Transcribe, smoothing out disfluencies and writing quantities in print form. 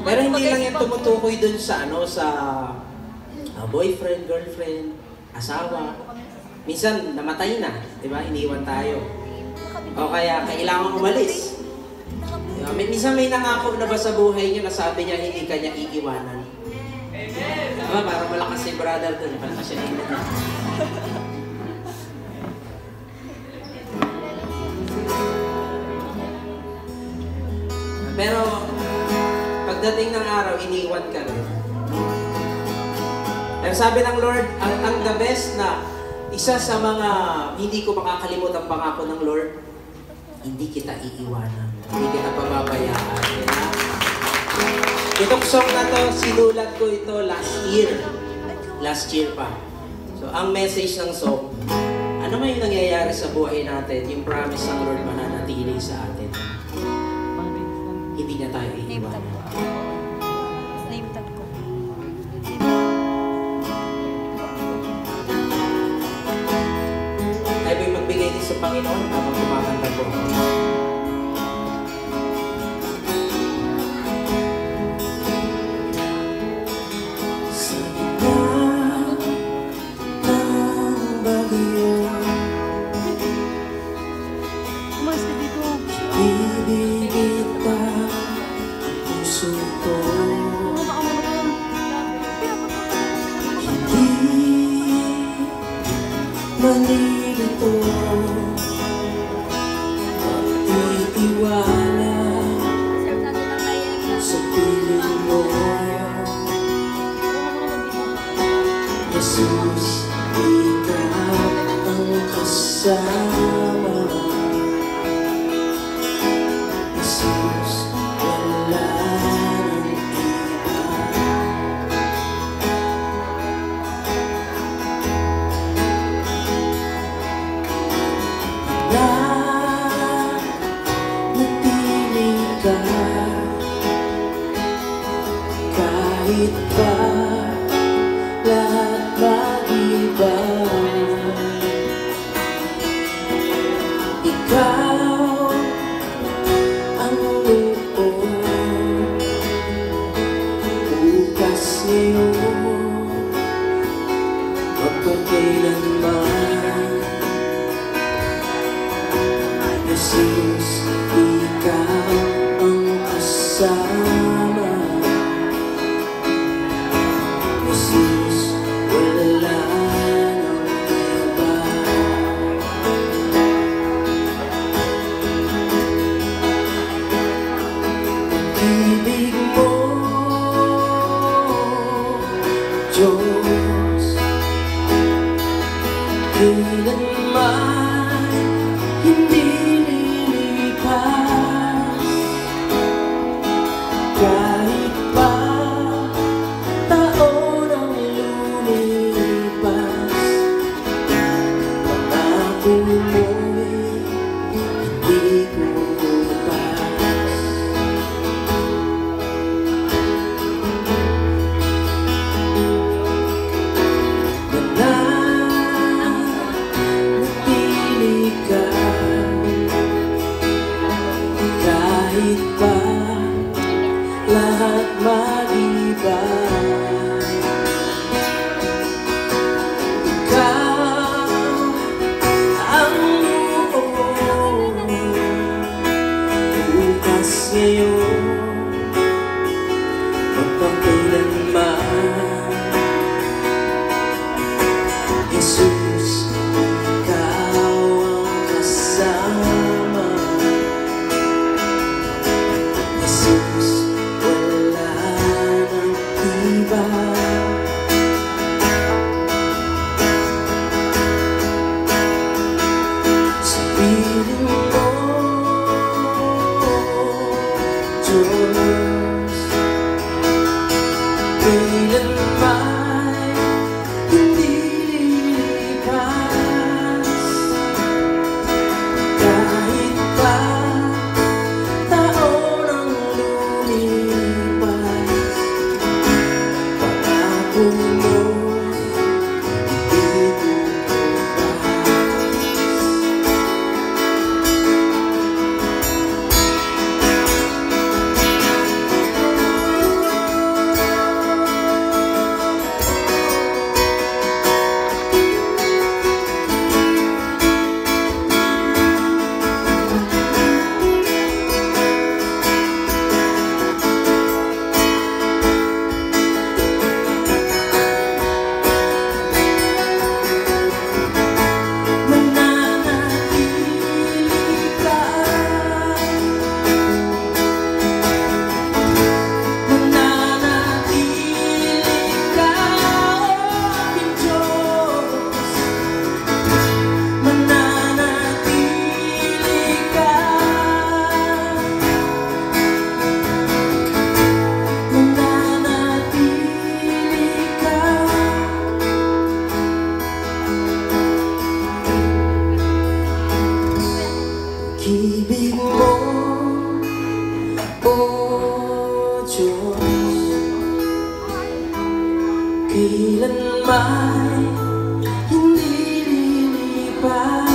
Pero hindi lang yan tumutukoy dun sa boyfriend, girlfriend, asawa. Minsan namatay na, di ba? Iniwan tayo. O kaya kailangan umalis. Diba? Minsan may nangako na ba sa buhay niyo na sabi niya hindi ka niya iiwanan? Diba? Parang malakas si brother dun. Malakas siya na Pero pagdating ng araw, iniwan ka rin. Pero sabi ng Lord, ang the best na isa sa mga hindi ko makakalimutan pangako ng Lord, hindi kita iiwanan, hindi kita pababayaan. Itong song na to, sinulat ko ito last year. Last year pa. So, ang message ng song, ano man yung nangyayari sa buhay natin, yung promise ng Lord mananatili sa atin. Hindi niya tayo iiwanan. Name tag ko. Tayo ba'y magbigay din sa Panginoon habang kumakanta po? Malilito magtitiwala sa piling mo, Jesus, ikaw ang kasama. Jesus, wala nang iba. Kahit pa lahat mag-iba, ikaw ang buong bukas ngayon, magpakailanman. Jesus, ikaw ang kasama. Jesus, wala nang iba. Ibig mo, Diyos, kailanman hindi lilipas. Kahit pa taon ang lumipas, pangako mo'y hindi ko bukas. Mananatili ka kahit pa lahat mag-iba. Ikaw ang buong bukas ngayon, magpakailanman. Jesus, ikaw ang kasama. Jesus, wala nang iba. Sa piling mo, Diyos, kailanman hindi lilipas. Kahit pa taon ang lumipas, pangako mo hindi ko bukas. kailanman hindi lilipas.